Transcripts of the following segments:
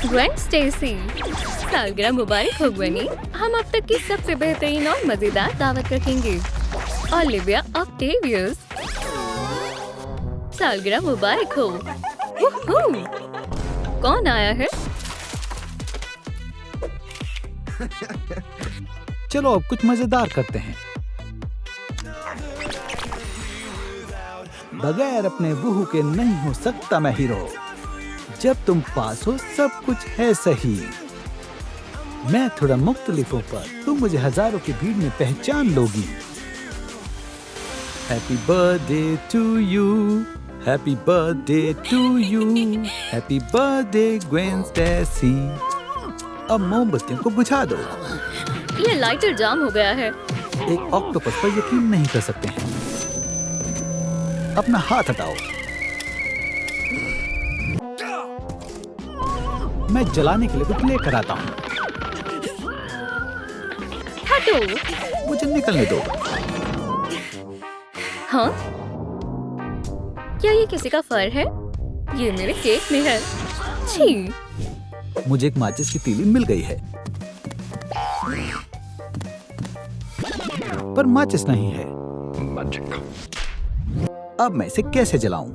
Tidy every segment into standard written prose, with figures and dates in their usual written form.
Gwen Stacy, सालगिरह मुबारक हो ग्वेनी। हम अब तक की सबसे बेहतरीन और मजेदार दावत रखेंगे। ओलिविया ऑक्टेवियस, सालगिरह मुबारक हो। कौन आया है? चलो अब कुछ मजेदार करते हैं। बगैर अपने बहू के नहीं हो सकता मैं हीरो। जब तुम पास हो सब कुछ है सही। मैं थोड़ा मुख्तलिफ हूँ पर तुम मुझे हजारों की भीड़ में पहचान लोगी। Happy birthday to you, happy birthday to you, happy birthday Gwen Stacy. अब मोमबत्तियों को बुझा दो। ये लाइटर जाम हो गया है। एक ऑक्टोपस पर यकीन नहीं कर सकते हैं। अपना हाथ हटाओ। मैं जलाने के लिए कुछ लेकर आता हूँ। हटो। मुझे निकलने दो। हाँ? क्या ये किसी का फर है? ये मेरे केक में है। छी। मुझे एक माचिस की तीली मिल गई है, पर माचिस नहीं है। अब मैं इसे कैसे जलाऊं?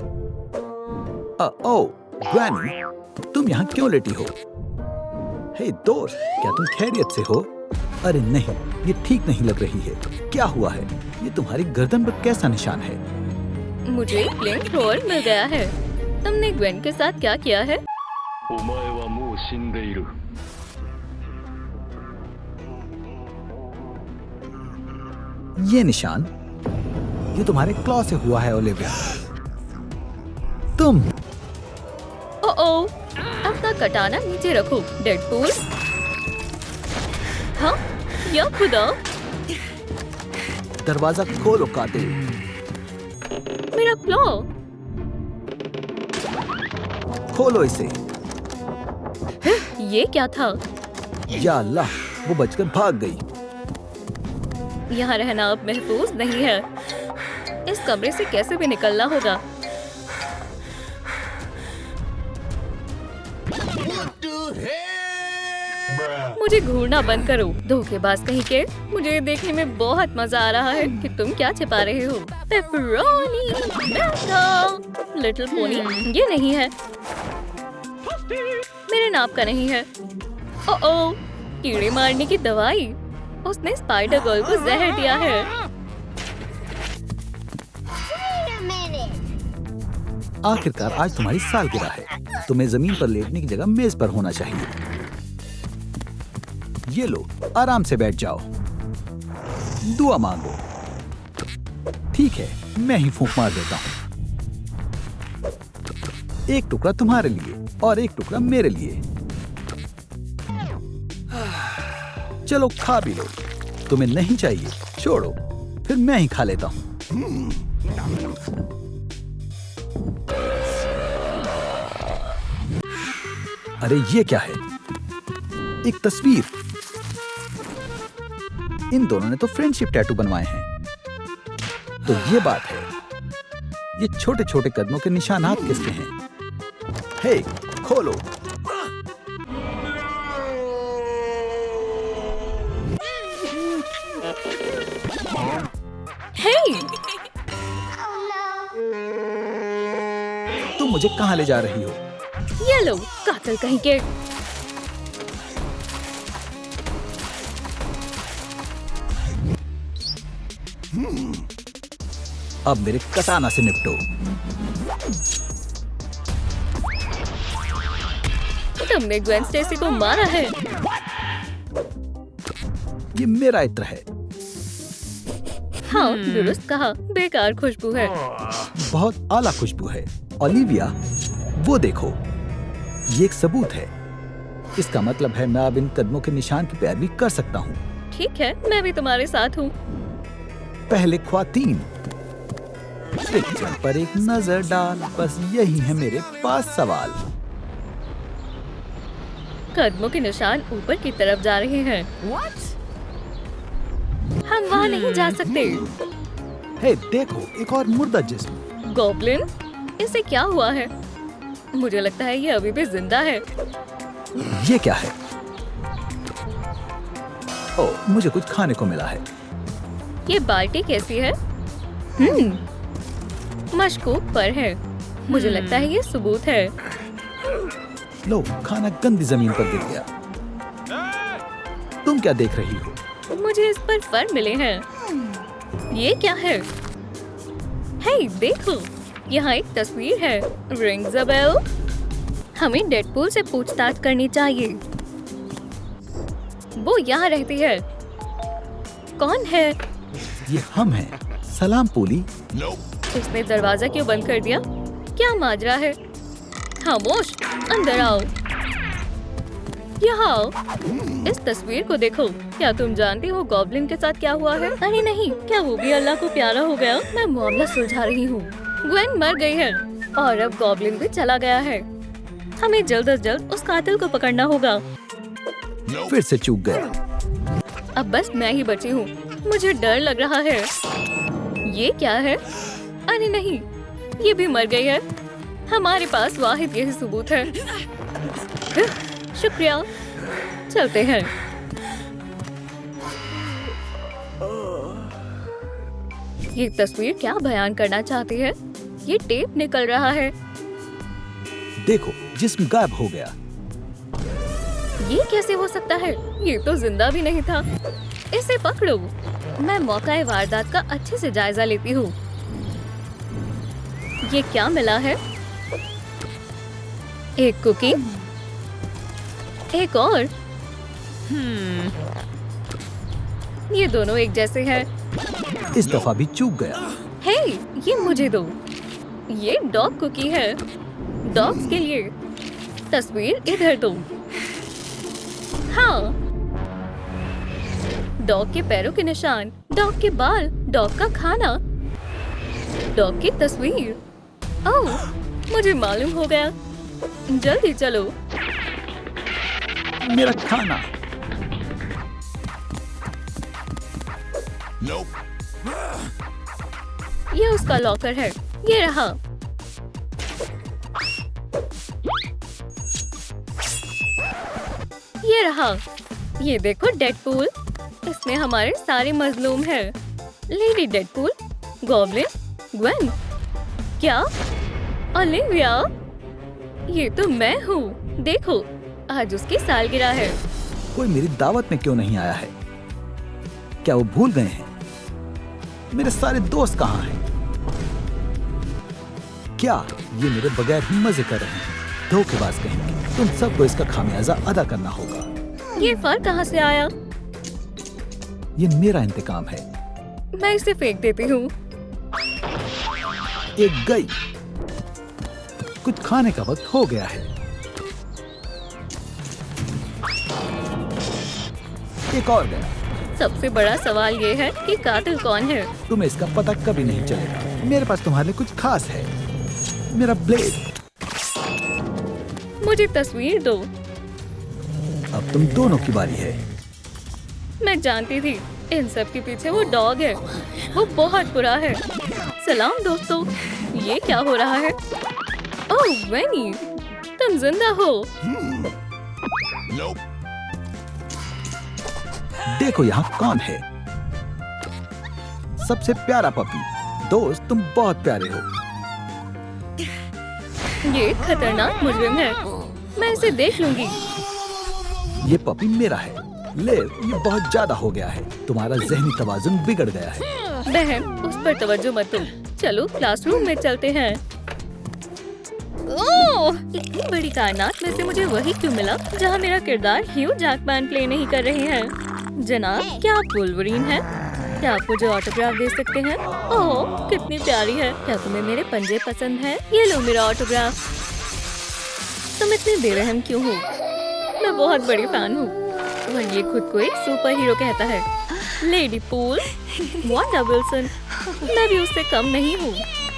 ओह, ग्रैनी, तुम यहाँ क्यों लेटी हो? हे दोस्त, क्या तुम खैरियत से हो? अरे नहीं, ये ठीक नहीं लग रही है। क्या हुआ है? ये तुम्हारी गर्दन पर कैसा निशान है? मुझे फ्लेम थ्रोअर मिल गया है। तुमने ग्वेन के साथ क्या किया है? ये निशान, ये तुम्हारे क्लॉ से हुआ है ओलिविया। तुम ओह, अपना कटाना नीचे रखो डेडपूल। हाँ? या खुदा, दरवाजा खोलो कातिल। मेरा क्लॉ। खोलो इसे। ये क्या था? या अल्लाह, वो बचकर भाग गई। यहाँ रहना अब महफूज नहीं है। इस कमरे से कैसे भी निकलना होगा। मुझे घूरना बंद करो, धोखेबाज कहीं के। मुझे ये देखने में बहुत मजा आ रहा है कि तुम क्या छिपा रहे हो। पेपरोनी, मैंगो, लिटिल पोनी, ये नहीं है। मेरे नाप का नहीं है। ओह, कीड़े मारने की दवाई। उसने स्पाइडर गर्ल को जहर दिया है। आखिरकार आज तुम्हारी सालगिरह है। तुम्हें जमीन पर लेटने की जगह मेज पर होना चाहिए। ये लो, आराम से बैठ जाओ। दुआ मांगो। ठीक है, मैं ही फूंक मार देता हूँ। एक टुकड़ा तुम्हारे लिए और एक टुकड़ा मेरे लिए। चलो खा भी लो। तुम्हें नहीं चाहिए? छोड़ो, फिर मैं ही खा लेता हूँ। अरे ये क्या है? एक तस्वीर। इन दोनों ने तो फ्रेंडशिप टैटू बनवाए हैं। तो ये बात है। ये छोटे छोटे कदमों के निशानात किसके हैं? हे, खोलो। हे! तुम मुझे कहाँ ले जा रही हो? ये लो, कातिल कहीं के। अब मेरे कटाना से निपटो। तुमने ग्वेन स्टेसी को मारा है। ये मेरा इत्र है। हाँ, दुरुस्त कहा। बेकार खुशबू है। बहुत आला खुशबू है। ओलिविया, वो देखो, ये एक सबूत है। इसका मतलब है मैं अब इन कदमों के निशान की पैरवी कर सकता हूँ। ठीक है, मैं भी तुम्हारे साथ हूँ। पहले ख्वातीन, पिक्चर पर एक नजर डाल। बस यही है मेरे पास सवाल। कदमों के निशान ऊपर की तरफ जा रहे हैं। हम वहाँ नहीं जा सकते। हे देखो, एक और मुर्दा जिस्म। गॉब्लिन, इसे क्या हुआ है? मुझे लगता है ये अभी भी जिंदा है। ये क्या है? ओह, मुझे कुछ खाने को मिला है। ये बाल्टी कैसी है? मशकूक पर है। मुझे लगता है ये सबूत है। लो, खाना गंदी जमीन पर गिर गया। तुम क्या देख रही हो? मुझे इस पर फर मिले हैं। ये क्या है? हे, देखो, यहाँ एक तस्वीर है। Rings a bell. हमें डेडपूल से पूछताछ करनी चाहिए। वो यहाँ रहती है। कौन है? ये हम हैं। सलाम पूली। उसने दरवाजा क्यों बंद कर दिया? क्या माजरा है? खामोश, अंदर आओ। यहाँ आओ। इस तस्वीर को देखो। क्या तुम जानती हो गॉब्लिन के साथ क्या हुआ है? अरे नहीं, क्या वो भी अल्लाह को प्यारा हो गया? मैं मामला सुलझा रही हूँ। ग्वेन मर गई है और अब गॉब्लिन भी चला गया है। हमें जल्द से जल्द उस कातिल को पकड़ना होगा। फिर से चूक गया। अब बस मैं ही बची हूँ। मुझे डर लग रहा है। ये क्या है? अरे नहीं, ये भी मर गई है। हमारे पास वाहिद यही सबूत है। शुक्रिया। चलते हैं। ये तस्वीर क्या बयान करना चाहती है? ये टेप निकल रहा है। देखो, जिस्म गायब हो गया। ये कैसे हो सकता है? ये तो जिंदा भी नहीं था। इसे पकड़ो। मैं मौका वारदात का अच्छे से जायजा लेती हूँ। ये क्या मिला है? एक कुकी, एक और। ये दोनों एक जैसे हैं। इस दफा भी चूक गया। हे, ये मुझे दो। ये डॉग कुकी है। डॉग्स के लिए। तस्वीर इधर दो। हाँ, डॉग के पैरों के निशान, डॉग के बाल, डॉग का खाना, डॉग की तस्वीर। ओह, मुझे मालूम हो गया। जल्दी चलो। मेरा खाना। ये उसका लॉकर है। ये रहा। ये रहा। ये देखो डेडपूल। इसमें हमारे सारे मजलूम हैं। Lady Deadpool, goblin, Gwen. क्या? ओलिविया? ये तो मैं हूँ। देखो, आज उसकी सालगिरह है। कोई मेरी दावत में क्यों नहीं आया है? क्या वो भूल गए हैं? मेरे सारे दोस्त कहाँ हैं? क्या ये मेरे बगैर ही मजे कर रहे हैं? धोखेबाज कहेंगे। तुम सबको इसका खामियाजा अदा करना होगा। ये फर कहाँ से आया? ये मेरा इंतकाम है। मैं इसे फेंक देती हूँ। एक गई। कुछ खाने का वक्त हो गया है। एक और गया। सबसे बड़ा सवाल ये है कि कातिल कौन है? तुम्हें इसका पता कभी नहीं चलेगा। मेरे पास तुम्हारे लिए कुछ खास है। मेरा ब्लेड। मुझे तस्वीर दो। अब तुम दोनों की बारी है। मैं जानती थी इन सब के पीछे वो डॉग है। वो बहुत बुरा है। सलाम दोस्तों, ये क्या हो रहा है? ओह वेनी, तुम जिंदा हो। देखो यहाँ कौन है। सबसे प्यारा पपी। दोस्त, तुम बहुत प्यारे हो। ये खतरनाक मुजरिम है। मैं इसे देख लूंगी। ये पपी मेरा है। लेव, ये बहुत ज्यादा हो गया है। तुम्हारा जहनी तवाजुन बिगड़ गया है। बहन, उस पर तवज्जो मत दो। चलो क्लासरूम में चलते हैं। ओह, इतनी बड़ी कायनात में से मुझे वही क्यों मिला जहाँ मेरा किरदार ह्यू जैकमैन प्ले नहीं कर रहे हैं? जनाब, क्या आप वुल्वरीन हैं? क्या आप मुझे ऑटोग्राफ दे सकते हैं? ओह, कितनी प्यारी है। क्या तुम्हें मेरे पंजे पसंद हैं? ये लो मेरा ऑटोग्राफ। तुम इतने बेरहम क्यों हो? मैं बहुत बड़ी फैन हूँ। और ये खुद को एक सुपर हीरो कहता है। Lady pool, Wanda Wilson. मैं भी उससे कम नहीं हूँ।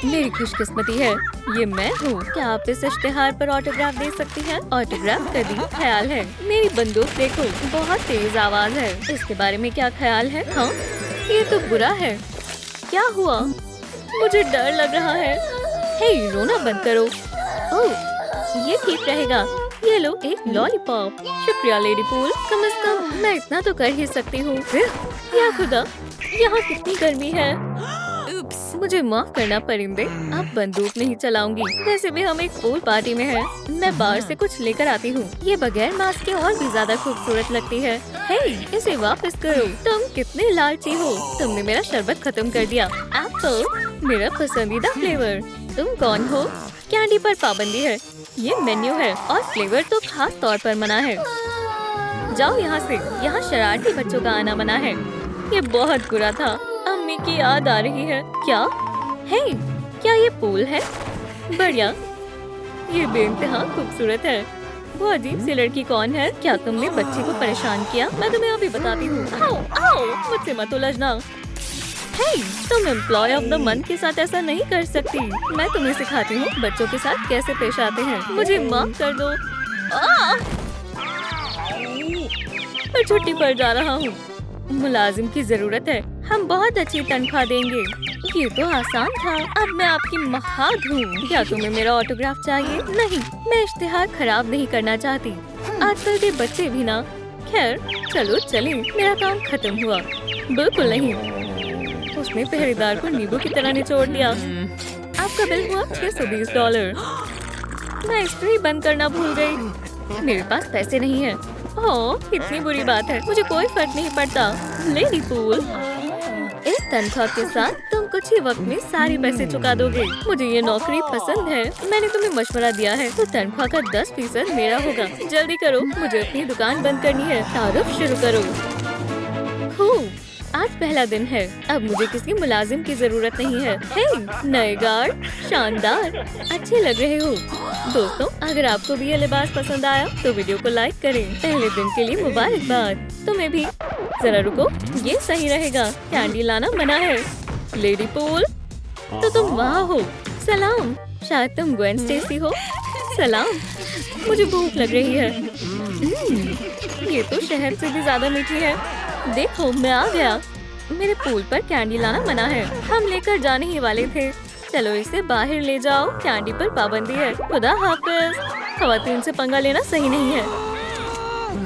मेरी खुशकिस्मती है, ये मैं हूँ। क्या आप इस इश्तिहार पर ऑटोग्राफ दे सकती हैं? ऑटोग्राफ का भी ख्याल है। मेरी बंदूक देखो, बहुत तेज आवाज है। इसके बारे में क्या ख्याल है? हाँ, ये तो बुरा है। क्या हुआ? मुझे डर लग रहा है। हे, रोना बंद करो। ओह, ये ठीक रहेगा। ये लो एक लॉलीपॉप। शुक्रिया लेडी पूल, कम से कम मैं इतना तो कर ही सकती हूँ। या खुदा, यहाँ कितनी गर्मी है। मुझे माफ करना परिंदे, अब बंदूक नहीं चलाऊंगी। वैसे भी हम एक पूल पार्टी में हैं। मैं बाहर से कुछ लेकर आती हूँ। ये बगैर मास्क के और भी ज्यादा खूबसूरत लगती है। हे, इसे वापस करो। तुम कितने लालची हो। तुमने मेरा शरबत खत्म कर दिया। एप्पल, मेरा पसंदीदा फ्लेवर। तुम कौन हो? कैंडी पर पाबंदी है। ये मेन्यू है और फ्लेवर तो खास तौर पर मना है। जाओ यहाँ से। यहाँ शरारती बच्चों का आना मना है। ये बहुत बुरा था। अम्मी की याद आ रही है। क्या? हे, क्या ये पूल है? बढ़िया, ये बेइंतहा खूबसूरत है। वो अजीब सी लड़की कौन है? क्या तुमने बच्ची को परेशान किया? मैं तुम्हें अभी बताती हूँ। आओ, आओ, मुझसे मत उलझना। हे, तुम एम्प्लॉय ऑफ द मंथ के साथ ऐसा नहीं कर सकती। मैं तुम्हें सिखाती हूँ बच्चों के साथ कैसे पेश आते हैं। मुझे माफ कर दो। मैं छुट्टी पर जा रहा हूँ। मुलाजिम की जरूरत है। हम बहुत अच्छी तनख्वाह देंगे। ये तो आसान था। अब मैं आपकी महाद हूँ। क्या तुम्हें मेरा ऑटोग्राफ चाहिए? नहीं, मैं इश्तिहार खराब नहीं करना चाहती। आजकल के बच्चे भी ना। खैर, चलो चलें। मेरा काम खत्म हुआ। बिल्कुल नहीं। उसने पहरेदार को नींबू की तरह निचोड़ दिया। आपका बिल हुआ $620। मैं इस्त्री बंद करना भूल गई। मेरे पास पैसे नहीं है। ओह, इतनी बुरी बात है। मुझे कोई फर्क नहीं पड़ता। लेडी पूल, इस तनख्वाह के साथ तुम कुछ ही वक्त में सारे पैसे चुका दोगे। मुझे ये नौकरी पसंद है। मैंने तुम्हें मशवरा दिया है तो तनख्वाह का 10% मेरा होगा। जल्दी करो, मुझे अपनी दुकान बंद करनी है। तारुफ शुरू करो। खूब, आज पहला दिन है। अब मुझे किसी मुलाजिम की जरूरत नहीं है। हे, नए गार्ड, शानदार, अच्छे लग रहे हो। दोस्तों, अगर आपको भी ये लिबास पसंद आया तो वीडियो को लाइक करें। पहले दिन के लिए मुबारकबाद। तुम्हें भी। जरा रुको, ये सही रहेगा। कैंडी लाना मना है। लेडी पूल, तो तुम वहाँ हो। सलाम, शायद तुम ग्वेन स्टेसी हो। सलाम, मुझे भूख लग रही है। ये तो शहद से भी ज्यादा मीठी है। देखो, मैं आ गया। मेरे पूल पर कैंडी लाना मना है। हम लेकर जाने ही वाले थे। चलो इसे बाहर ले जाओ। कैंडी पर पाबंदी है। खुदा हाफिज। खवातीन से पंगा लेना सही नहीं है।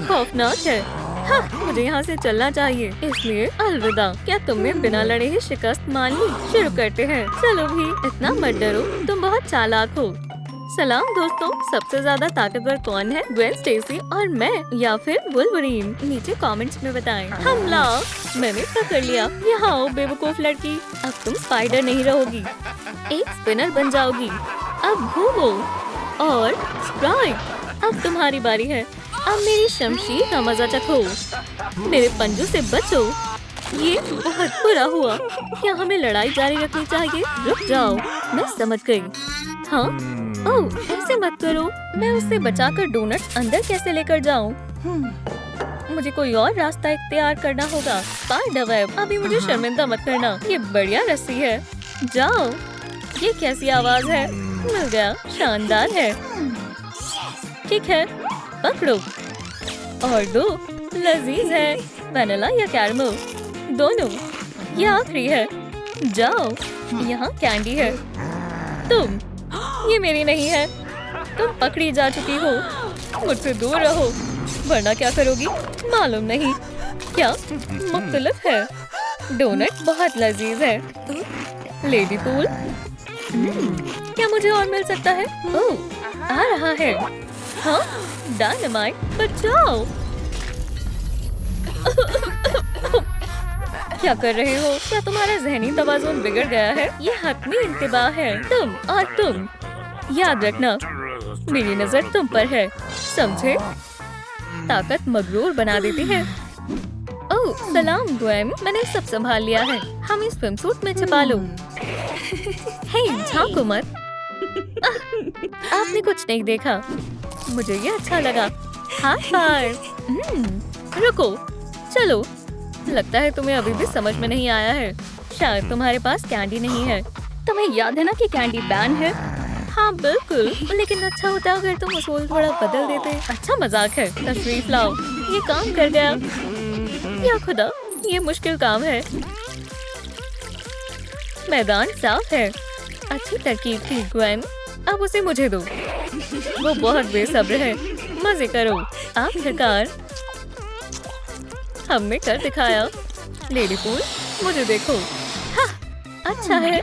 खौफनाक है। हाँ, मुझे यहाँ से चलना चाहिए, इसलिए अलविदा। क्या तुमने बिना लड़े ही शिकस्त मान ली? शुरू करते हैं। चलो भी, इतना मत डरो। तुम बहुत चालाक हो। सलाम दोस्तों, सबसे ज्यादा ताकतवर कौन है? ग्वेन स्टेसी और मैं, या फिर वुल्वरीन? नीचे कमेंट्स में बताएं। हमला, मैंने पकड़ लिया। यहाँ आओ बेवकूफ लड़की। अब तुम स्पाइडर नहीं रहोगी, एक स्पिनर बन जाओगी। अब घूमो और स्प्राइट। अब तुम्हारी बारी है। अब मेरी शमशीर का मजा चखो। मेरे पंजों से बचो। ये बहुत बुरा हुआ। क्या हमें लड़ाई जारी रखनी चाहिए? रुक जाओ, मैं समझ गई। हाँ, ओह, ऐसे मत करो। मैं उससे बचाकर डोनट्स अंदर कैसे लेकर जाऊं? मुझे कोई और रास्ता इख्तियार करना होगा। स्पाइडर वेब, अभी मुझे शर्मिंदा मत करना। ये बढ़िया रस्सी है। जाओ। ये कैसी आवाज है? मिल गया, शानदार है। ठीक है, पकड़ो और दो। लजीज है। वैनिला या कैरमल? दोनों। ये आखिरी है। जाओ, यहाँ कैंडी है। तुम, ये मेरी नहीं है। तुम पकड़ी जा चुकी हो। मुझसे दूर रहो, वरना क्या करोगी मालूम नहीं। क्या मुख्तलिफ है? डोनट बहुत लजीज है। लेडी पूल, क्या मुझे और मिल सकता है? ओह, आ रहा है। हाँ, डायनामाइट, बचाओ। क्या कर रहे हो? क्या तुम्हारा जहनी तवाज़ुन बिगड़ गया है? ये हतमी इंतबाह है। तुम और तुम, याद रखना, मेरी नजर तुम पर है, समझे? ताकत मगरूर बना देती है। ओह, सलाम ग्वेन, मैंने सब संभाल लिया है। हम इस स्विमसूट में छिपा लो। हे, झांको मत। आपने कुछ नहीं देखा। मुझे ये अच्छा लगा। High five. रुको, चलो। लगता है तुम्हें अभी भी समझ में नहीं आया है। शायद तुम्हारे पास कैंडी नहीं है। तुम्हें याद है ना कि कैंडी बैन है? हाँ बिल्कुल, लेकिन अच्छा होता अगर तुम उसूल थोड़ा बदल देते। अच्छा मजाक है, तशरीफ लाओ। ये काम कर गया। या खुदा, ये मुश्किल काम है। मैदान साफ है। अच्छी तरकीब थी ग्वेन, अब उसे मुझे दो। वो बहुत बेसब्र है। मजे करो। आखिरकार हमने कर दिखाया। लेडी पूल, मुझे देखो। हाँ, अच्छा है।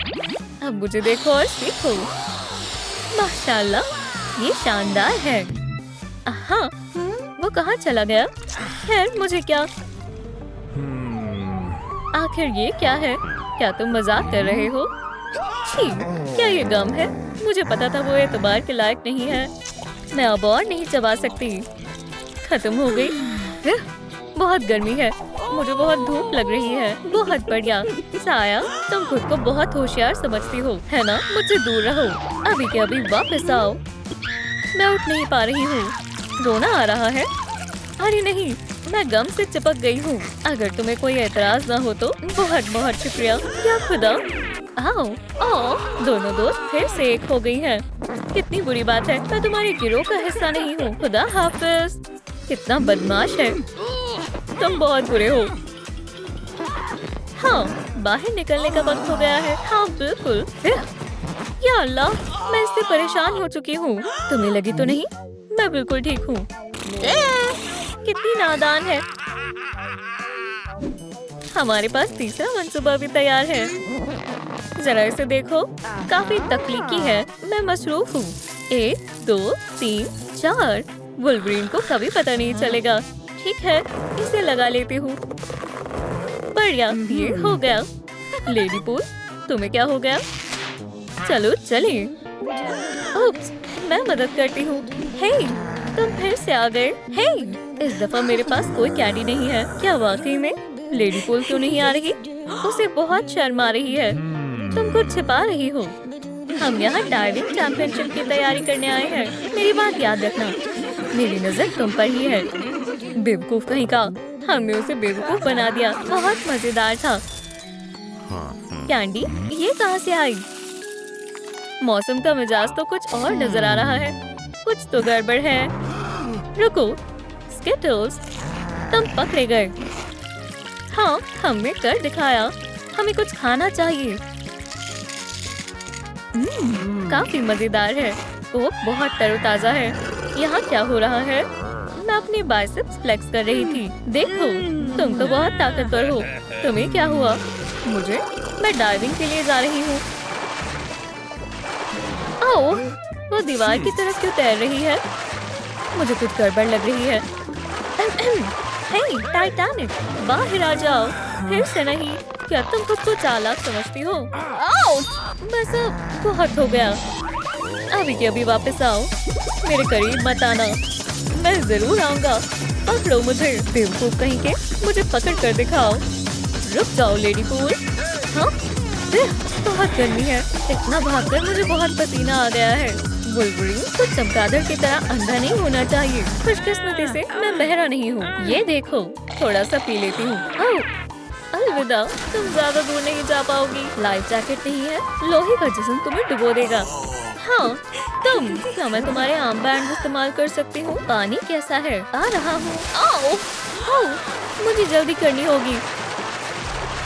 अब मुझे देखो और सीखो। माशाल्लाह, ये शानदार है। हाँ, वो कहाँ चला गया? खैर, मुझे क्या। आखिर ये क्या है? क्या तुम मजाक कर रहे हो? छी, क्या ये गम है? मुझे पता था वो एतबार के लायक नहीं है। मैं अब और नहीं चबा सकती। खत्म हो गई। बहुत गर्मी है। मुझे बहुत धूप लग रही है। बहुत बढ़िया। साया, तुम खुद को बहुत होशियार समझती हो, है ना? मुझसे दूर रहो। अभी के अभी वापस आओ। मैं उठ नहीं पा रही हूँ। रोना आ रहा है। अरे नहीं, मैं गम से चिपक गई हूँ। अगर तुम्हें कोई एतराज ना हो तो बहुत बहुत शुक्रिया। या खुदा। आओ, दोनों दोस्त फिर से एक हो गई हैं। कितनी बुरी बात है। मैं तुम्हारे गिरोह का हिस्सा नहीं हूँ। खुदा हाफिज। कितना बदमाश है। तुम बहुत बुरे हो। हाँ, बाहर निकलने का वक्त हो गया है। हाँ बिल्कुल। या अल्लाह, मैं इससे परेशान हो चुकी हूँ। तुम्हें लगी तो नहीं? मैं बिल्कुल ठीक हूँ। कितनी नादान है। हमारे पास तीसरा मंसूबा भी तैयार है। जरा इसे देखो, काफी तकलीकी है। मैं मसरूफ हूँ। 1 2 3 4। वुल्वरीन को कभी पता नहीं चलेगा। ठीक है, इसे लगा लेती हूँ। बढ़िया, ये हो गया। लेडी पूल, तुम्हें क्या हो गया? चलो चलिए। उप्स, मैं मदद करती हूँ। हे, तुम फिर से आ गए। हे, इस दफा मेरे पास कोई कैडी नहीं है। क्या वाकई में? लेडी पूल क्यों नहीं आ रही? उसे बहुत शर्म आ रही है। तुम कुछ छिपा रही हो। हम यहाँ डाइविंग चैंपियनशिप की तैयारी करने आए हैं। मेरी बात याद रखना। मेरी नजर तुम पर ही है। बेवकूफ कहीं का। हमने उसे बेवकूफ बना दिया। बहुत मजेदार था। कैंडी, ये कहाँ से आई? मौसम का मिजाज तो कुछ और नजर आ रहा है। कुछ तो गड़बड़ है। रुको, स्किटल्स, तुम पकड़े गए। हाँ, हमने कर दिखाया। हमें कुछ खाना चाहिए। काफी मजेदार है। वो बहुत तरोताजा है। यहाँ क्या हो रहा है? मैं अपने बाइसेप्स फ्लेक्स कर रही थी। देखो, तुम तो बहुत ताकतवर हो। तुम्हें क्या हुआ? मुझे? मैं डाइविंग के लिए जा रही हूँ। आओ, वो दीवार की तरफ क्यों तैर रही है? मुझे कुछ गड़बड़ लग रही है। हे, टाइटैनिक, बाहर आ जाओ। फिर से नहीं। क्या तुम खुद को चालाक समझती हो? बस अब बहुत हो गया। अभी के अभी वापस आओ। मेरे करीब मत आना। मैं जरूर आऊंगा। पकड़ो मुझे। बेवकूफ कहीं के। मुझे पकड़ कर दिखाओ। रुक जाओ लेडी पूल। हाँ, बहुत गर्मी है। इतना भागकर मुझे बहुत पसीना आ गया है। वुल्वरीन तो चमगादड़ की तरह अंधा नहीं होना चाहिए। खुशकिस्मती से मैं बहरा नहीं हूँ। ये देखो, थोड़ा सा पी लेती हूँ। अलविदा, तुम ज्यादा दूर नहीं जा पाओगी। लाइफ जैकेट नहीं है। लोहे का जिस्म तुम्हें डुबो देगा। हाँ, क्या मैं तुम्हारे आर्म बैंड इस्तेमाल कर सकती हूँ? पानी कैसा है? आ रहा हूँ। आओ, मुझे जल्दी करनी होगी।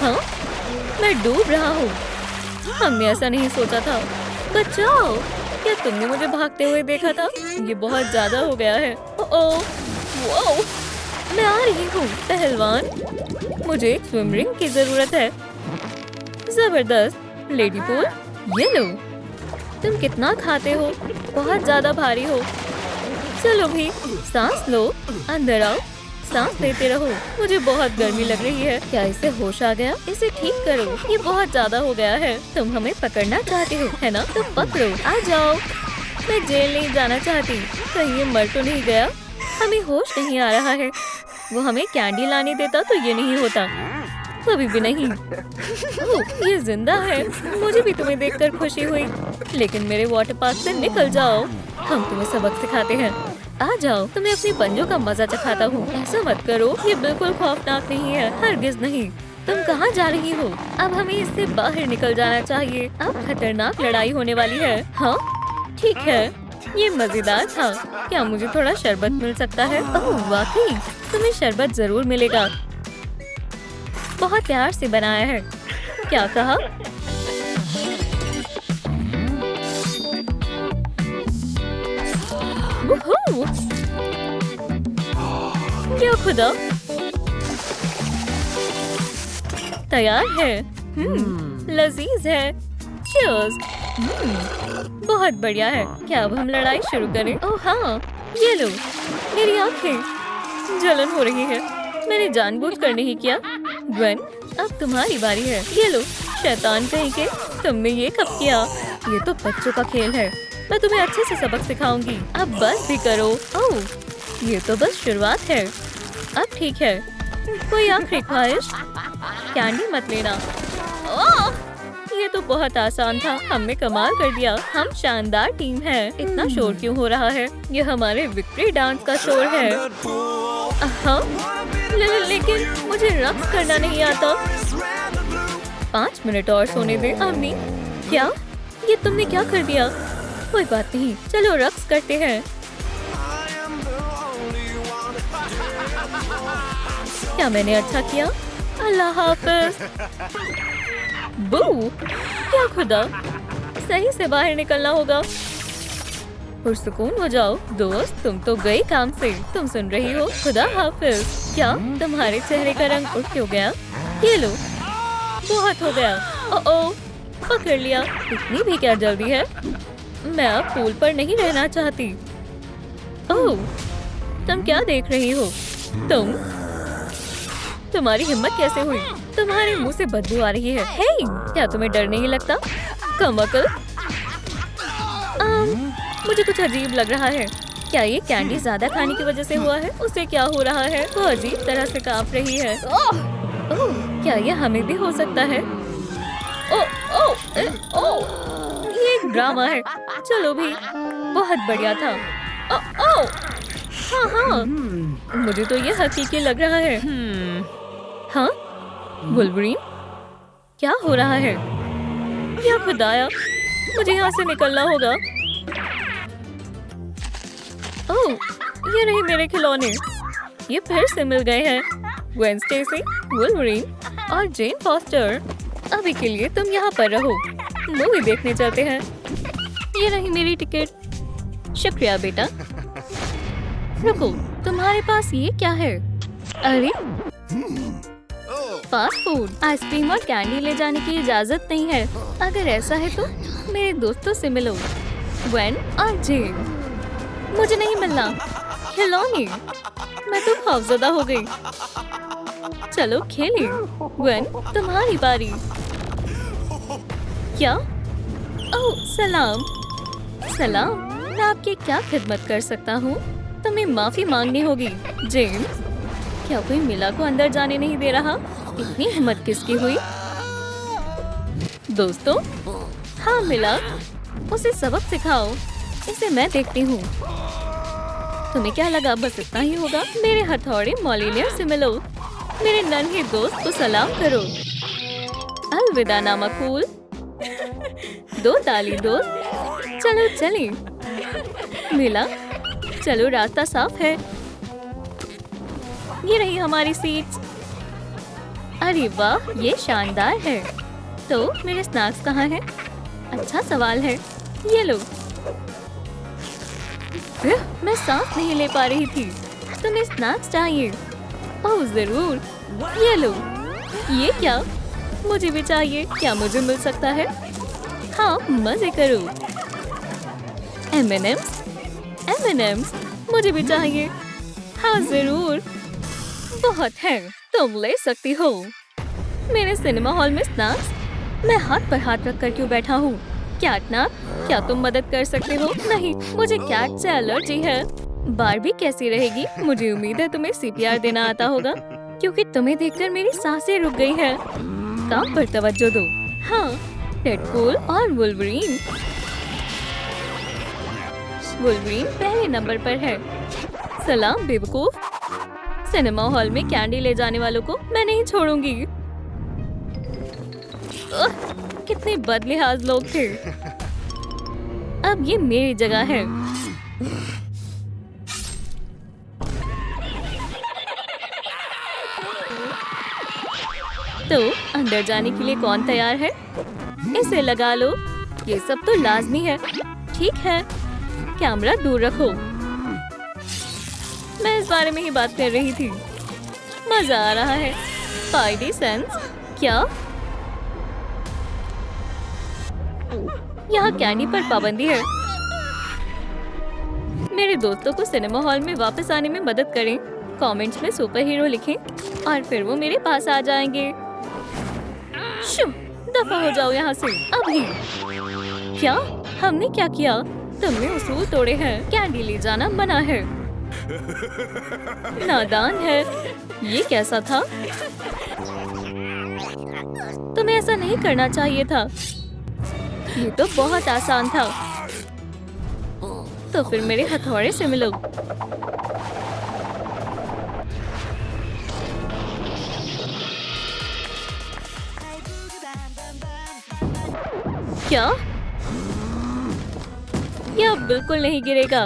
हाँ, मैं डूब रहा हूँ। हमने ऐसा नहीं सोचा था। बचाओ! क्या तुमने मुझे भागते हुए देखा था? ये बहुत ज्यादा हो गया है। वाओ! मैं आ रही हूँ पहलवान। मुझे एक स्विम रिंग की जरूरत है। जबरदस्त। लेडी पूल, ये लो। तुम कितना खाते हो? बहुत ज्यादा भारी हो। चलो भी, सांस लो। अंदर आओ। सांस लेते रहो। मुझे बहुत गर्मी लग रही है। क्या इसे होश आ गया? इसे ठीक करो। ये बहुत ज्यादा हो गया है। तुम हमें पकड़ना चाहते हो, है ना? तो पकड़ो। आ जाओ। मैं जेल नहीं जाना चाहती। कहीं ये मर तो नहीं गया? हमें होश नहीं आ रहा है। वो हमें कैंडी लाने देता तो ये नहीं होता। कभी भी नहीं। ओह, ये जिंदा है। मुझे भी तुम्हें देखकर खुशी हुई। लेकिन मेरे वाटर पार्क से निकल जाओ। हम तुम्हें सबक सिखाते हैं। आ जाओ, तुम्हें अपने पंजों का मजा चखाता हूँ। ऐसा मत करो। ये बिल्कुल खौफनाक नहीं है। हरगिज नहीं। तुम कहाँ जा रही हो? अब हमें इससे बाहर निकल जाना चाहिए। अब खतरनाक लड़ाई होने वाली है। हाँ, ठीक है। ये मजेदार था। क्या मुझे थोड़ा शरबत मिल सकता है? ओह वाकई, तुम्हें शरबत जरूर मिलेगा। बहुत प्यार से बनाया है। क्या कहा? ओहो! क्या खुदा! तैयार है। लजीज है। चीयर्स। बहुत बढ़िया है। क्या अब हम लड़ाई शुरू करें? ओह हाँ, ये लो। मेरी आंखें जलन हो रही है। मैंने जानबूझकर नहीं किया। ग्वेन, अब तुम्हारी बारी है। ये लो, शैतान कहीं के। तुमने ये कब किया? ये तो बच्चों का खेल है। मैं तुम्हें अच्छे से सबक सिखाऊंगी। अब बस भी करो। ओह, ये तो बस शुरुआत है। अब ठीक है। कोई आखिरी ख्वाहिश? कैंडी मत लेना। ओह, ये तो बहुत आसान था। हमने कमाल कर दिया। हम शानदार टीम है। इतना शोर क्यों हो रहा है? ये हमारे विक्ट्री डांस का शोर है। हाँ, लेकिन मुझे रक्स करना नहीं आता। 5 मिनट और सोने दे। अम्मी, क्या? ये तुमने क्या कर दिया? कोई बात नहीं, चलो रक्स करते हैं। क्या मैंने अच्छा किया? अल्लाह हाफ़िज़। बू, क्या खुदा! सही से बाहर निकलना होगा। पुरसुकून हो जाओ दोस्त, तुम तो गई काम से। तुम सुन रही हो? खुदा हाफ़िज़। क्या तुम्हारे चेहरे का रंग उठ क्यों गया? ये लो, बहुत हो गया। ओह, पकड़ लिया। इतनी भी क्या जल्दी है? मैं अब पूल पर नहीं रहना चाहती। ओह, तुम क्या देख रही हो? तुम्हारी हिम्मत कैसे हुई? तुम्हारे मुंह से बदबू आ रही है। हे, क्या तुम्हें डर नहीं लगता? कमअक्ल। मुझे कुछ अजीब लग रहा है। क्या ये कैंडी ज्यादा खाने की वजह से हुआ है? उसे क्या हो रहा है? वो अजीब तरह से कांप रही है। ओह, क्या ये हमें भी हो सकता है? ओह, ओह, ओह, ये एक ड्रामा है। चलो भी, बहुत बढ़िया था। ओह, ओह, हाँ, मुझे तो ये हकीकी लग रहा है। हाँ, वुल्वरीन, क्या हो रहा है? क्या खुदाया, मुझे यहाँ से निकलना होगा। ओह, ये रहे मेरे खिलौने। ये फिर से मिल गए हैं। ग्वेन स्टेसी, वुल्वरीन और जेन फॉस्टर। अभी के लिए तुम यहाँ पर रहो। मूवी देखने चलते हैं। ये रही मेरी टिकट। शुक्रिया बेटा। रुको, तुम्हारे पास ये क्या है? अरे, फास्ट फूड। आइसक्रीम और कैंडी ले जाने की इजाजत नहीं है। अगर ऐसा है तो मेरे दोस्तों से मिलो, ग्वेन और जेन। मुझे नहीं मिलना खिलौने। मैं तो खौफजदा हो गई। चलो खेलें। ग्वेन, तुम्हारी बारी। क्या? ओह, सलाम। सलाम, मैं आपकी क्या खिदमत कर सकता हूँ? तुम्हें माफी मांगनी होगी। जेन, क्या कोई मिला को अंदर जाने नहीं दे रहा? इतनी हिम्मत किसकी हुई? दोस्तों, हाँ मिला, उसे सबक सिखाओ। इसे मैं देखती हूँ। तुम्हें क्या लगा बस इतना ही होगा? मेरे हथौड़े मॉलिनियर से मिलो। मेरे नन्हे दोस्त को सलाम करो। अलविदा नामकूल। 2 ताली दोस्त। चलो चलें। मिला, चलो रास्ता साफ है। ये रही हमारी सीट्स। अरे वाह, ये शानदार है। तो मेरे स्नैक्स कहाँ हैं? अच्छा सवाल है। ये लो। मैं सांस नहीं ले पा रही थी। तुम्हें स्नैक्स चाहिए? ओह जरूर। ये लो। ये क्या? मुझे भी चाहिए। क्या मुझे मिल सकता है? हाँ, मजे करो। M&M's? M&M's मुझे भी चाहिए। हाँ जरूर, बहुत है, तुम ले सकती हो। मेरे सिनेमा हॉल में स्नैक्स? मैं हाथ पर हाथ रख कर क्यों बैठा हूँ? कैटनैप, क्या तुम मदद कर सकते हो? नहीं, मुझे कैट से एलर्जी है। बारबी कैसी रहेगी? मुझे उम्मीद है तुम्हें CPR देना आता होगा, क्योंकि तुम्हें देखकर मेरी सांसें रुक गई हैं। काम पर तवज्जो दो। हाँ, डेडपूल और वुल्वरीन। वुल्वरीन पहले नंबर पर है। सलाम बेवकूफ। सिनेमा हॉल में कैंडी ले जाने वालों को मैं नहीं छोड़ूंगी। कितने बदलिहाज लोग थे। अब ये मेरी जगह है। तो अंदर जाने के लिए कौन तैयार है? इसे लगा लो। ये सब तो लाजमी है। ठीक है, कैमरा दूर रखो। बारे में ही बात कर रही थी। मजा आ रहा है। Spidey sense? क्या यहाँ कैंडी पर पाबंदी है? मेरे दोस्तों को सिनेमा हॉल में वापस आने में मदद करें। कमेंट्स में सुपर हीरो लिखें और फिर वो मेरे पास आ जाएंगे। शू, दफा हो जाओ यहाँ से अभी। क्या? हमने क्या किया? तुमने उसूल तोड़े हैं। कैंडी ले जाना मना है। नादान है। ये कैसा था? तुम्हें ऐसा नहीं करना चाहिए था। ये तो बहुत आसान था। तो फिर मेरे हथौड़े से मिलो। क्या? ये अब बिल्कुल नहीं गिरेगा।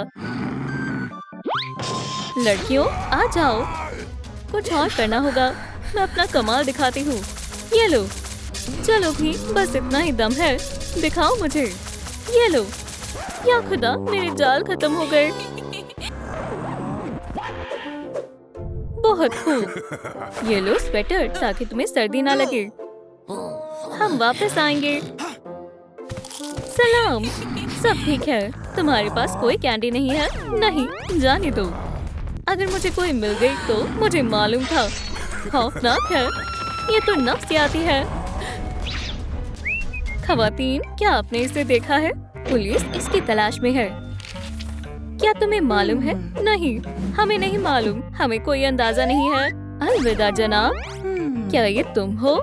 लड़कियों आ जाओ, कुछ और करना होगा। मैं अपना कमाल दिखाती हूँ। ये लो। चलो भी, बस इतना ही दम है। दिखाओ मुझे। ये लो। या खुदा, मेरे जाल खत्म हो गए। बहुत खूब। ये लो स्वेटर ताकि तुम्हें सर्दी ना लगे। हम वापस आएंगे। सलाम। सब ठीक है? तुम्हारे पास कोई कैंडी नहीं है? नहीं, जाने दो। अगर मुझे कोई मिल गई तो मुझे मालूम था। खौफनाक है। ये तो नफ्सियाती है। खवातीन, क्या आपने इसे देखा है? पुलिस इसकी तलाश में है। क्या तुम्हें मालूम है? नहीं, हमें नहीं मालूम। हमें कोई अंदाजा नहीं है। अलविदा जनाब। क्या ये तुम हो?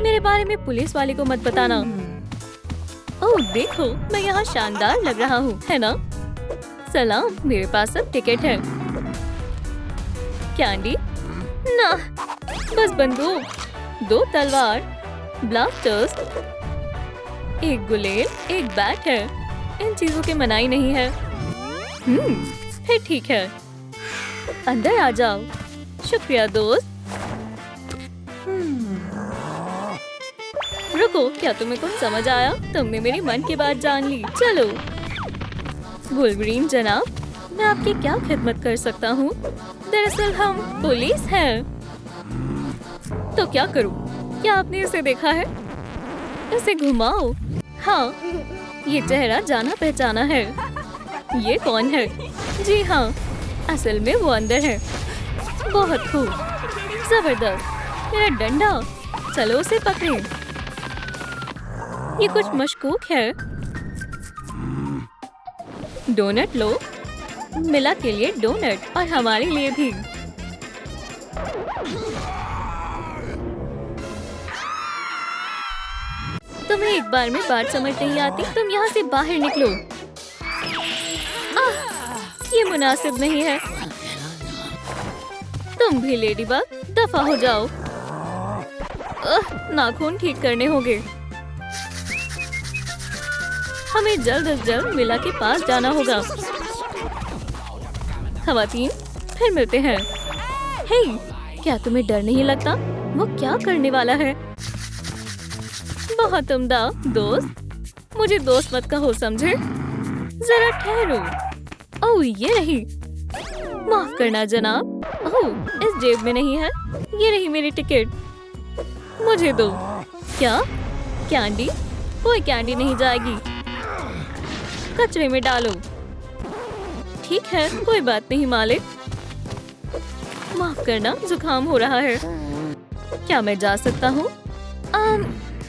मेरे बारे में पुलिस वाले को मत बताना। ओह देखो, मैं यहाँ शानदार लग रहा हूँ, है ना? सलाम, मेरे पास अब टिकट है। कैंडी? ना, बस बंदूक, 2 तलवार, ब्लास्टर्स, एक गुलेल, एक बैट है। इन चीजों की मनाही नहीं है। फिर ठीक है। अंदर आ जाओ। शुक्रिया दोस्त। रुको, क्या तुम्हें कुछ समझ आया? तुमने मेरी मन की बात जान ली। चलो। वुल्वरीन जनाब, मैं आपकी क्या खिदमत कर सकता हूँ? दरअसल हम पुलिस हैं। तो क्या करूँ? क्या आपने इसे देखा है? इसे घुमाओ। हाँ, ये चेहरा जाना पहचाना है। ये कौन है? जी हाँ, असल में वो अंदर है। बहुत खूब, जबरदस्त। मेरा डंडा, चलो उसे पकड़े। ये कुछ मशकूक है। डोनट लो। मिला के लिए डोनट और हमारे लिए भी। तुम्हें एक बार में बात समझ नहीं आती? तुम यहाँ से बाहर निकलो। ये मुनासिब नहीं है। तुम भी लेडीबग, दफा हो जाओ। नाखून ठीक करने होंगे। हमें जल्द से जल्द मिला के पास जाना होगा। खवातीन, फिर मिलते हैं। हे, क्या तुम्हें डर नहीं लगता? वो क्या करने वाला है? बहुत उम्दा दोस्त। मुझे दोस्त मत कहो, समझे? जरा ठहरो। ओह, ये रही। माफ करना जनाब। ओह, इस जेब में नहीं है। ये रही मेरी टिकट। मुझे दो। क्या? कैंडी? कोई कैंडी नहीं जाएगी। कचरे में डालो। ठीक है, कोई बात नहीं मालिक। माफ करना, जुकाम हो रहा है। क्या मैं जा सकता हूँ?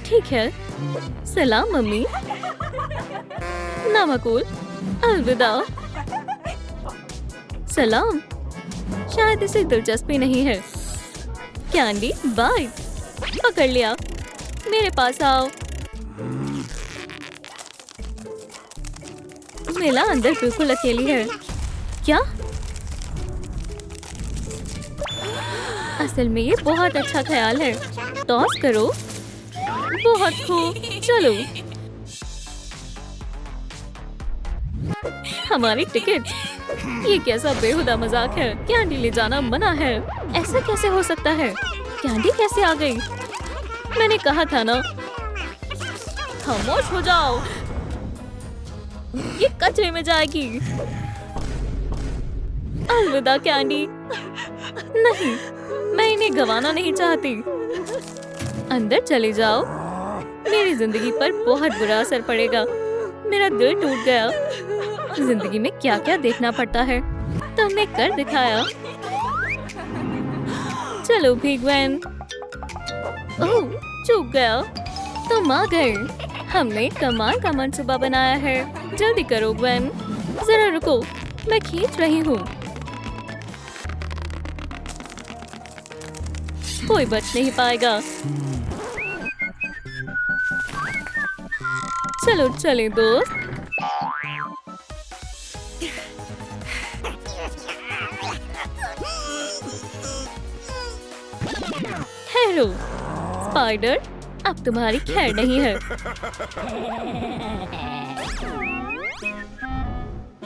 ठीक है। सलाम मम्मी। नामकुल, अलविदा। सलाम। शायद इसे दिलचस्पी नहीं है। Candy, bye. पकड़ लिया। मेरे पास आओ। मिला अंदर बिल्कुल अकेली है। क्या? असल में ये बहुत अच्छा ख्याल है। टॉस करो। बहुत खूब, चलो। हमारी टिकट। ये कैसा बेहुदा मजाक है? कैंडी ले जाना मना है। ऐसा कैसे हो सकता है? कैंडी कैसे आ गई? मैंने कहा था ना। खामोश हो जाओ। ये कचरे में जाएगी। अलविदा कैंडी। नहीं, मैं इन्हें गंवाना नहीं चाहती। अंदर चले जाओ। मेरी जिंदगी पर बहुत बुरा असर पड़ेगा। मेरा दिल टूट गया। जिंदगी में क्या क्या देखना पड़ता है, तुमने कर दिखाया। चलो भी ग्वेन। ओह, चूक गया। तुम आ गए। हमने कमाल का मंसूबा बनाया है। जल्दी करो ग्वेन। जरा रुको, मैं खींच रही हूँ। कोई बच नहीं पाएगा। चलो चले दोस्त। ठहरो स्पाइडर, अब तुम्हारी खैर नहीं है।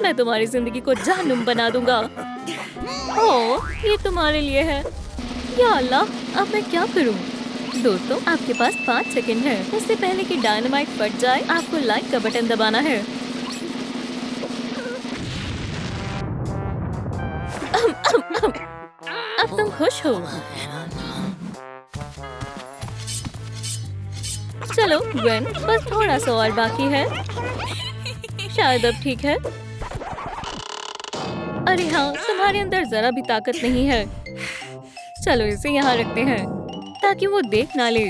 मैं तुम्हारी जिंदगी को जहन्नुम बना दूंगा। ओह, ये तुम्हारे लिए है। या अल्लाह, अब मैं क्या करूं? दोस्तों, आपके पास 5 सेकंड है। इससे पहले कि डायनामाइट फट जाए, आपको लाइक का बटन दबाना है। अब तुम खुश हो? चलो ग्वेन, बस थोड़ा सा और बाकी है। शायद अब ठीक है। अरे हाँ, तुम्हारे अंदर जरा भी ताकत नहीं है। चलो इसे यहाँ रखते हैं ताकि वो देख ना ले।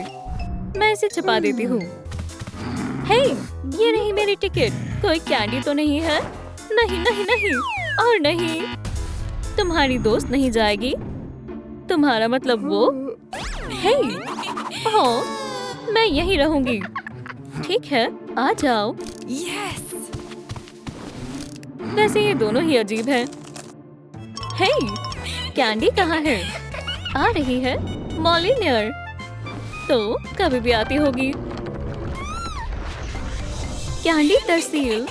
मैं इसे छुपा देती हूँ। हे, ये रही मेरी टिकट। कोई कैंडी तो नहीं है? नहीं नहीं नहीं और नहीं। तुम्हारी दोस्त नहीं जाएगी। तुम्हारा मतलब वो? हे, ओह, मैं यहीं रहूंगी। ठीक है, आ जाओ। Yes! वैसे ये दोनों ही अजीब हैं। हे, कैंडी कहाँ है? आ रही है मॉलिनियर। तो कभी भी आती होगी। कैंडी तरसील।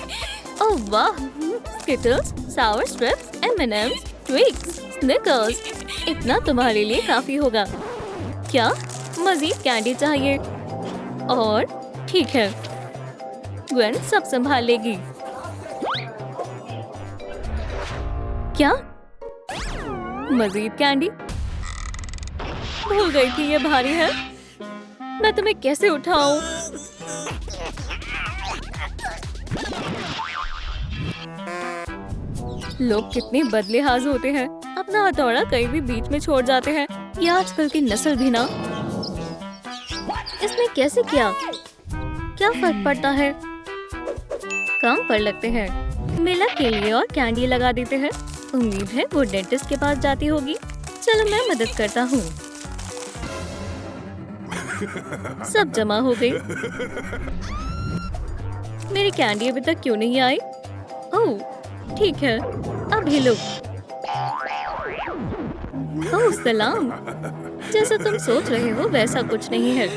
ओह वाह, स्किटल्स, सावर स्ट्रिप्स, M&M's, ट्विक्स, स्निकर्स। इतना तुम्हारे लिए काफी होगा। क्या मजीद कैंडी चाहिए? और ठीक है, ग्वेन सब संभाल लेगी। क्या मजीद कैंडी? भूल गई थी ये भारी है। मैं तुम्हें कैसे उठाऊं? लोग कितने बदलिहाज होते हैं। अपना हथौड़ा कहीं भी बीच में छोड़ जाते हैं। ये आजकल की नस्ल भी ना। इसने कैसे किया? क्या फर्क पड़ता है? काम पर लगते हैं। मिलक के लिए और कैंडी लगा देते हैं। उम्मीद है वो डेंटिस्ट के पास जाती होगी। चलो मैं मदद करता हूँ। सब जमा हो गई। मेरी कैंडी अभी तक क्यों नहीं आई? ओह, ठीक है, अभी लो। ओह सलाम। जैसा तुम सोच रहे हो वैसा कुछ नहीं है।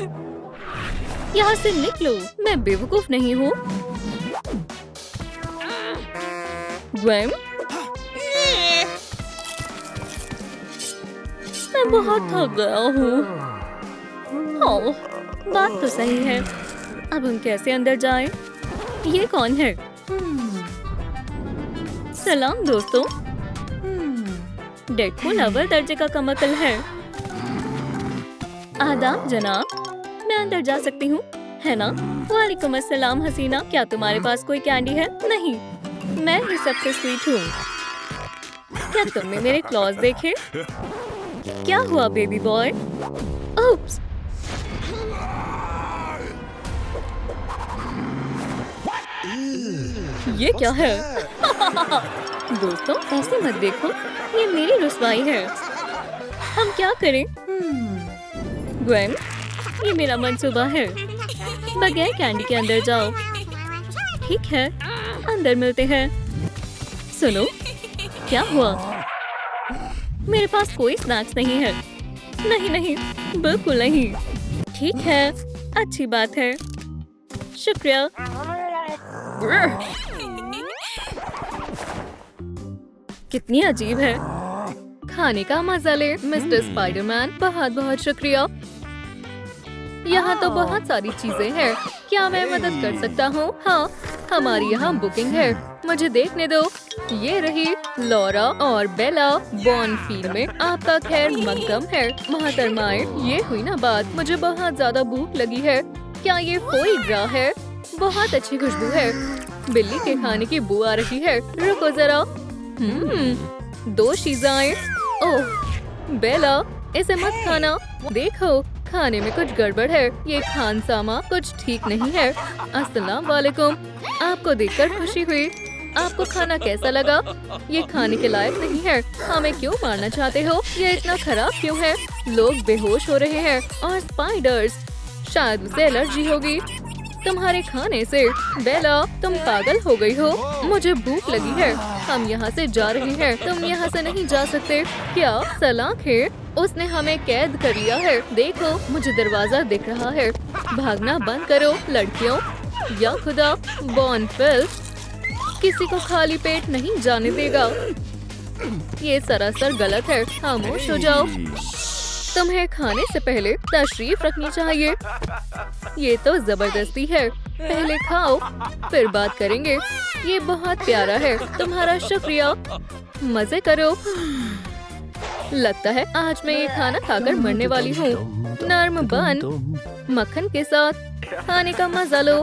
यहाँ से निकलो, मैं बेवकूफ नहीं हूँ। ग्वेन, मैं बहुत थक गया हूँ। ओह, बात तो सही है। अब हम कैसे अंदर जाएं? ये कौन है? सलाम दोस्तों। डेडपूल अव्वल दर्जे का कमकल है। आदाब जनाब, मैं अंदर जा सकती हूँ, है ना? वालेकुम अस्सलाम हसीना। क्या तुम्हारे पास कोई कैंडी है? नहीं, मैं ही सबसे स्वीट हूँ। क्या तुमने मेरे क्लॉज देखे? क्या हुआ बेबी बॉय? ओप्स, ये क्या है? दोस्तों, ऐसे मत देखो, ये मेरी रुसवाई है। हम क्या करें? ग्वेन, ये मेरा मंसूबा है। बगैर कैंडी के अंदर जाओ। ठीक है, अंदर मिलते हैं। सुनो, क्या हुआ? मेरे पास कोई स्नैक्स नहीं है। नहीं नहीं, बिल्कुल नहीं। ठीक है, अच्छी बात है। शुक्रिया। कितनी अजीब है। खाने का मजा ले मिस्टर स्पाइडरमैन। बहुत बहुत शुक्रिया। यहाँ तो बहुत सारी चीजें हैं। क्या मैं मदद कर सकता हूँ? हाँ, हमारी यहाँ बुकिंग है। मुझे देखने दो। ये रही लॉरा और बेला बॉर्नफील्ड में आपका खैर मकदम है। मोहतरमाए, ये हुई ना बात। मुझे बहुत ज्यादा भूख लगी है। क्या ये फोई ग्रा है? बहुत अच्छी खुशबू है। बिल्ली के खाने की बू आ रही है। रुको जरा। 2 चीज़ें। ओह बेला, इसे मत खाना। देखो खाने में कुछ गड़बड़ है। ये खानसामा कुछ ठीक नहीं है। अस्सलाम वालेकुम। आपको देखकर खुशी हुई। आपको खाना कैसा लगा? ये खाने के लायक नहीं है। हमें क्यों मारना चाहते हो? ये इतना खराब क्यों है? लोग बेहोश हो रहे हैं और स्पाइडर्स, शायद उसे एलर्जी होगी तुम्हारे खाने से। बेला, तुम पागल हो गई हो। मुझे भूख लगी है। हम यहाँ से जा रहे हैं। तुम यहाँ से नहीं जा सकते। क्या सलाख है? उसने हमें कैद कर लिया है। देखो मुझे दरवाजा दिख रहा है। भागना बंद करो लड़कियों। या खुदा, बॉर्नफील्ड किसी को खाली पेट नहीं जाने देगा। ये सरासर गलत है। खामोश हो जाओ। तुम्हें खाने से पहले तशरीफ रखनी चाहिए। ये तो जबरदस्ती है। पहले खाओ फिर बात करेंगे। ये बहुत प्यारा है। तुम्हारा शुक्रिया। मजे करो। लगता है आज मैं ये खाना खाकर मरने वाली हूँ। नर्म बन मक्खन के साथ खाने का मजा लो।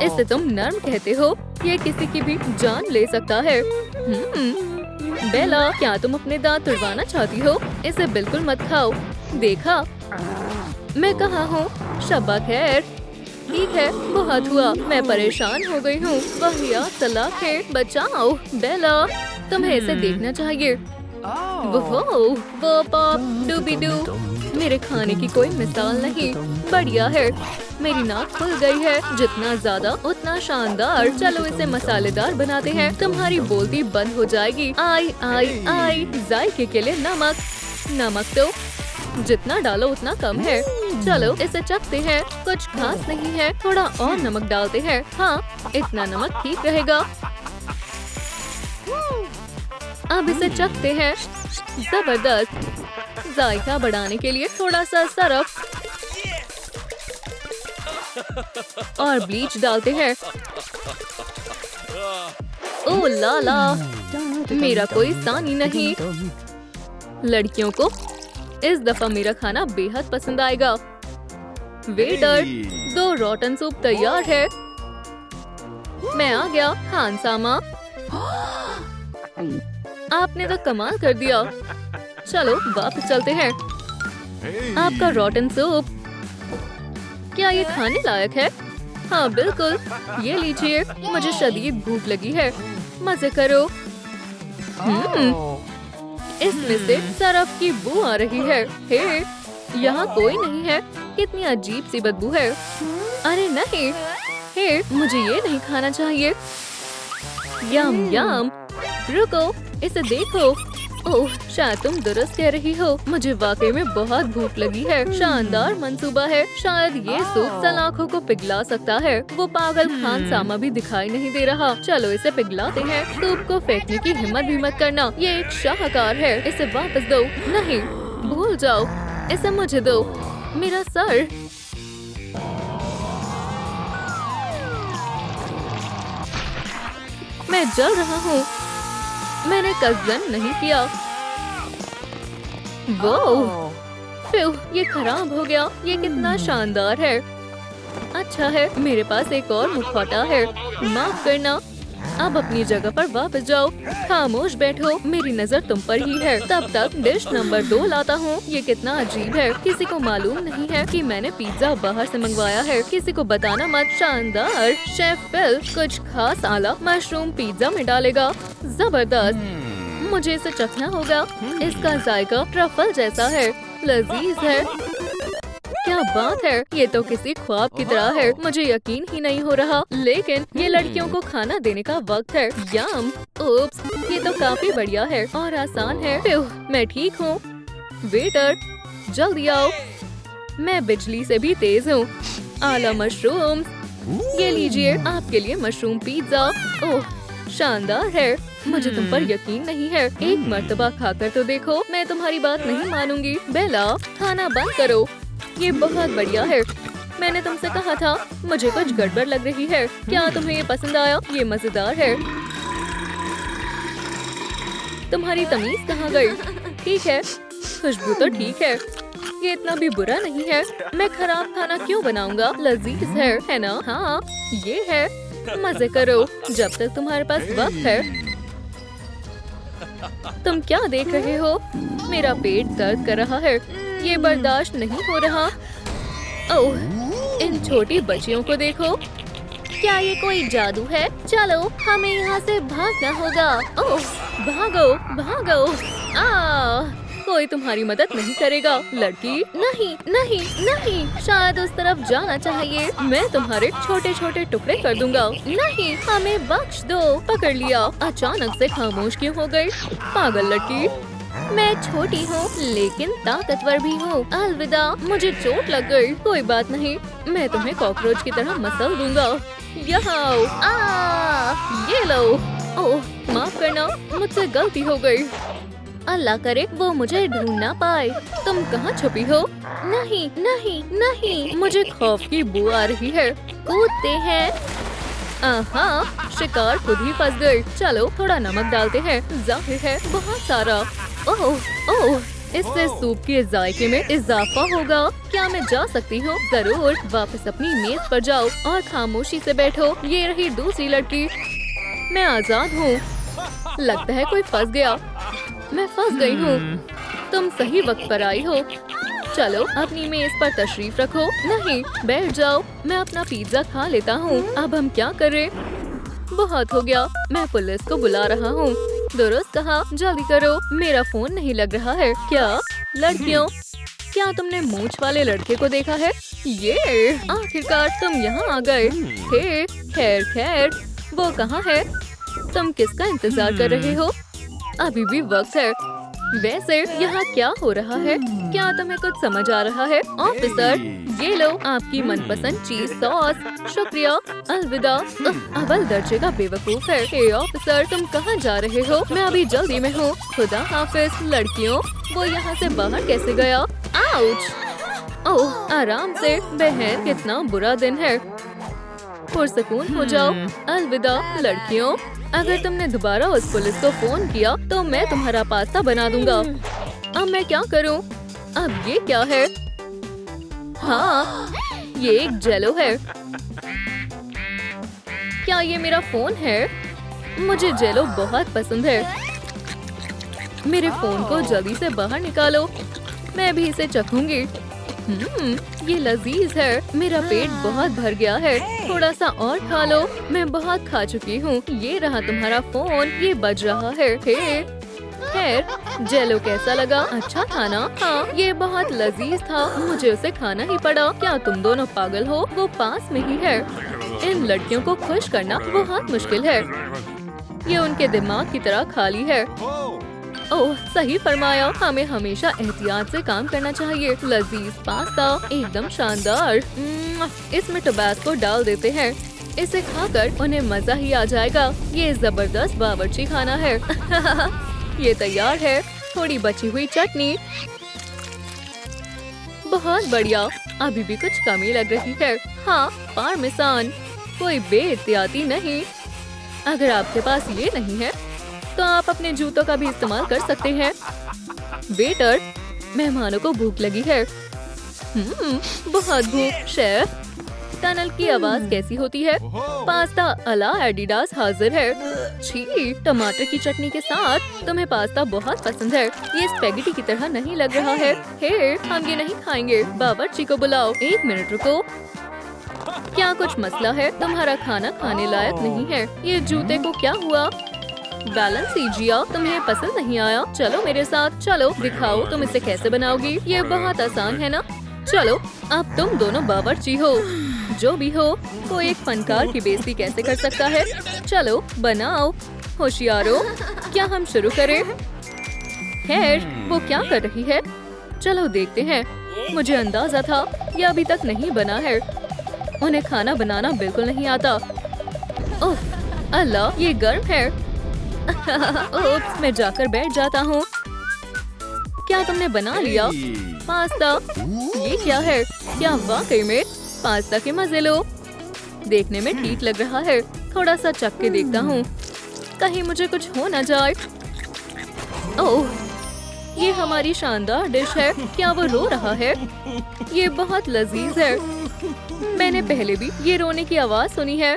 इसे तुम नर्म कहते हो? ये किसी की भी जान ले सकता है। बेला, क्या तुम अपने दांत तुड़वाना चाहती हो? इसे बिल्कुल मत खाओ। देखा मैं कहाँ हूँ। शब्बा खैर। ठीक है, बहुत हुआ। मैं परेशान हो गई हूँ। वाहियात सलाख है। बचाओ बेला, तुम्हें इसे देखना चाहिए। वो पॉप डूबी डू। मेरे खाने की कोई मिसाल नहीं। बढ़िया है। मेरी नाक खुल गई है। जितना ज्यादा उतना शानदार। चलो इसे मसालेदार बनाते हैं। तुम्हारी बोलती बंद हो जाएगी। आई आई आई। जायके के लिए नमक। नमक तो जितना डालो उतना कम है। चलो इसे चखते हैं। कुछ खास नहीं है। थोड़ा और नमक डालते हैं। हाँ, इतना नमक ठीक रहेगा। अब इसे चखते हैं। जबरदस्त। जायका बढ़ाने के लिए थोड़ा सा सरफ और ब्लीच डालते हैं। ओह लाला, मेरा कोई सानी नहीं। लड़कियों को इस दफा मेरा खाना बेहद पसंद आएगा। वेटर, 2 रोटन सूप तैयार है। मैं आ गया खानसामा। आपने तो कमाल कर दिया। चलो वापस चलते हैं। आपका रोटन सूप, क्या ये खाने लायक है? हाँ बिल्कुल। ये लीजिए। मुझे शदीद भूख लगी है। मजे करो। इसमें से सरफ की बू आ रही है। हे, यहाँ कोई नहीं है। कितनी अजीब सी बदबू है। अरे नहीं, हे, मुझे ये नहीं खाना चाहिए। यम यम। रुको, इसे देखो। ओह, शायद तुम दुरुस्त कह रही हो। मुझे वाकई में बहुत भूख लगी है। शानदार मंसूबा है। शायद ये सूप सलाखों को पिघला सकता है। वो पागल खानसामा भी दिखाई नहीं दे रहा। चलो इसे पिघलाते हैं। सूप को फेंकने की हिम्मत भी मत करना। ये एक शाहकार है। इसे वापस दो। नहीं, भूल जाओ। इसे मुझे दो। मेरा सर। मैं जल रहा हूँ। मैंने कसम नहीं किया। वो ये खराब हो गया। ये कितना शानदार है। अच्छा है, मेरे पास एक और मुखौटा है। माफ करना। अब अपनी जगह पर वापस जाओ। खामोश बैठो। मेरी नजर तुम पर ही है। तब तक डिश नंबर 2 लाता हूँ। ये कितना अजीब है। किसी को मालूम नहीं है कि मैंने पिज्जा बाहर से मंगवाया है। किसी को बताना मत। शानदार। शेफ फिल कुछ खास आला मशरूम पिज्जा में डालेगा। जबरदस्त। मुझे इसे चखना होगा। इसका जायका ट्रफल जैसा है। लजीज है। क्या बात है। ये तो किसी ख्वाब की तरह है। मुझे यकीन ही नहीं हो रहा। लेकिन ये लड़कियों को खाना देने का वक्त है। यम। उप्स, ये तो काफी बढ़िया है और आसान है। मैं ठीक हूँ। वेटर, जल्दी आओ। मैं बिजली से भी तेज हूँ। आला मशरूम। ये लीजिए आपके लिए मशरूम पिज्जा। ओह, शानदार है। मुझे तुम पर यकीन नहीं है। एक मर्तबा खाकर तो देखो। मैं तुम्हारी बात नहीं मानूंगी। बेला, खाना बंद करो। ये बहुत बढ़िया है। मैंने तुमसे कहा था, मुझे कुछ गड़बड़ लग रही है। क्या तुम्हें ये पसंद आया? ये मजेदार है। तुम्हारी तमीज कहाँ गई? ठीक है, खुशबू तो ठीक है, ये इतना भी बुरा नहीं है। मैं खराब खाना क्यों बनाऊंगा? लजीज है ना? हाँ, ये है। मजे करो जब तक तुम्हारे पास वक्त है। तुम क्या देख रहे हो? मेरा पेट दर्द कर रहा है, ये बर्दाश्त नहीं हो रहा। ओह, इन छोटी बच्चियों को देखो। क्या ये कोई जादू है? चलो हमें यहाँ से भागना होगा। ओह, भागो भागो। कोई तुम्हारी मदद नहीं करेगा। लड़की, नहीं नहीं नहीं, शायद उस तरफ जाना चाहिए। मैं तुम्हारे छोटे छोटे टुकड़े कर दूंगा। नहीं, हमें बख्श दो। पकड़ लिया। अचानक से खामोश क्यों हो गई? पागल लड़की। मैं छोटी हूँ लेकिन ताकतवर भी हूँ। अलविदा, मुझे चोट लग गई। कोई बात नहीं, मैं तुम्हें कॉकरोच की तरह मसल दूंगा। यहाँ ये लो। ओह, माफ करना, मुझसे गलती हो गई। अल्लाह करे वो मुझे ढूंढ ना पाए। तुम कहाँ छुपी हो? नहीं नहीं नहीं, मुझे खौफ की बू आ रही है। कूदते हैं। शिकार खुद ही फंस गई। चलो थोड़ा नमक डालते हैं, जाहिर है बहुत सारा। ओह ओह, इससे सूप के जायके में इजाफा होगा। क्या मैं जा सकती हूँ? जरूर। वापस अपनी मेज पर जाओ और खामोशी से बैठो। ये रही दूसरी लड़की। मैं आजाद हूँ। लगता है कोई फंस गया। मैं फंस गई हूँ। तुम सही वक्त पर आई हो। चलो अपनी मेज पर तशरीफ रखो। नहीं, बैठ जाओ, मैं अपना पिज्जा खा लेता हूँ। अब हम क्या करें? बहुत हो गया, मैं पुलिस को बुला रहा हूँ। दुरुस्त कहा, जल्दी करो, मेरा फोन नहीं लग रहा है। क्या लड़कियों, क्या तुमने मूंछ वाले लड़के को देखा है? ये आखिरकार तुम यहाँ आ गए। हे, खैर खैर, वो कहाँ है? तुम किसका इंतजार कर रहे हो? अभी भी वक्त है। वैसे यहाँ क्या हो रहा है? क्या तुम्हें कुछ समझ आ रहा है? ऑफिसर, ये लो आपकी मनपसंद चीज सॉस। शुक्रिया। अलविदा। अव्वल दर्जे का बेवकूफ है। हे ऑफिसर, तुम कहाँ जा रहे हो? मैं अभी जल्दी में हूँ। खुदा हाफिज। लड़कियों, वो यहाँ से बाहर कैसे गया? आउच। ओह, आराम से। बहन, कितना बुरा दिन है। पुरसकून हो जाओ। अलविदा लड़कियों। अगर तुमने दोबारा उस पुलिस को फोन किया तो मैं तुम्हारा पास्ता बना दूंगा। अब मैं क्या करूं? अब ये क्या है? हाँ, ये एक जेलो है। क्या ये मेरा फोन है? मुझे जेलो बहुत पसंद है। मेरे फोन को जल्दी से बाहर निकालो, मैं भी इसे चखूंगी। ये लजीज है। मेरा पेट बहुत भर गया है, थोड़ा सा और खा लो। मैं बहुत खा चुकी हूँ। ये रहा तुम्हारा फोन, ये बज रहा है। हे, खैर, जेलो कैसा लगा? अच्छा था ना? हाँ, ये बहुत लजीज था। मुझे उसे खाना ही पड़ा। क्या तुम दोनों पागल हो? वो पास में ही है। इन लड़कियों को खुश करना बहुत मुश्किल है। ये उनके दिमाग की तरह खाली है। ओह, सही फरमाया। हमें हमेशा एहतियात से काम करना चाहिए। लजीज पास्ता, एकदम शानदार। इसमें टबास्को डाल देते हैं। इसे खाकर उन्हें मजा ही आ जाएगा। ये जबरदस्त बावर्ची खाना है। ये तैयार है। थोड़ी बची हुई चटनी। बहुत बढ़िया। अभी भी कुछ कमी लग रही है। हाँ, पार्मेसान। कोई बेइख्तियाती नहीं। अगर आपके पास ये नहीं है तो आप अपने जूतों का भी इस्तेमाल कर सकते हैं। वेटर, मेहमानों को भूख लगी है। बहुत भूख। शेफ, टनल की आवाज कैसी होती है? पास्ता अला एडिडास हाजिर है। छी, टमाटर की चटनी के साथ। तुम्हें पास्ता बहुत पसंद है। ये स्पेगेटी की तरह नहीं लग रहा है। हे, हम ये नहीं खाएंगे। बावर्ची को बुलाओ। 1 मिनट रुको। क्या कुछ मसला है? तुम्हारा खाना खाने लायक नहीं है। ये जूते को क्या हुआ? बैलेंसिजिया, तुम्हें पसंद नहीं आया? चलो मेरे साथ। चलो दिखाओ तुम इसे कैसे बनाओगी। ये बहुत आसान है ना? चलो, अब तुम दोनों बावर्ची हो। जो भी हो, कोई एक फनकार की बेइज्जती कैसे कर सकता है? चलो बनाओ। होशियारो, क्या हम शुरू करें? खैर, वो क्या कर रही है? चलो देखते हैं। मुझे अंदाजा था ये अभी तक नहीं बना है। उन्हें खाना बनाना बिल्कुल नहीं आता। उफ, अल्लाह, ये गर्म है। ओप्स, मैं जाकर बैठ जाता हूँ। क्या तुमने बना लिया? पास्ता, ये क्या है? क्या वाकई में? पास्ता के मजे लो। देखने में ठीक लग रहा है, थोड़ा सा चख के देखता हूँ, कहीं मुझे कुछ हो ना जाए। ओह, ये हमारी शानदार डिश है। क्या वो रो रहा है? ये बहुत लजीज है। मैंने पहले भी ये रोने की आवाज सुनी है।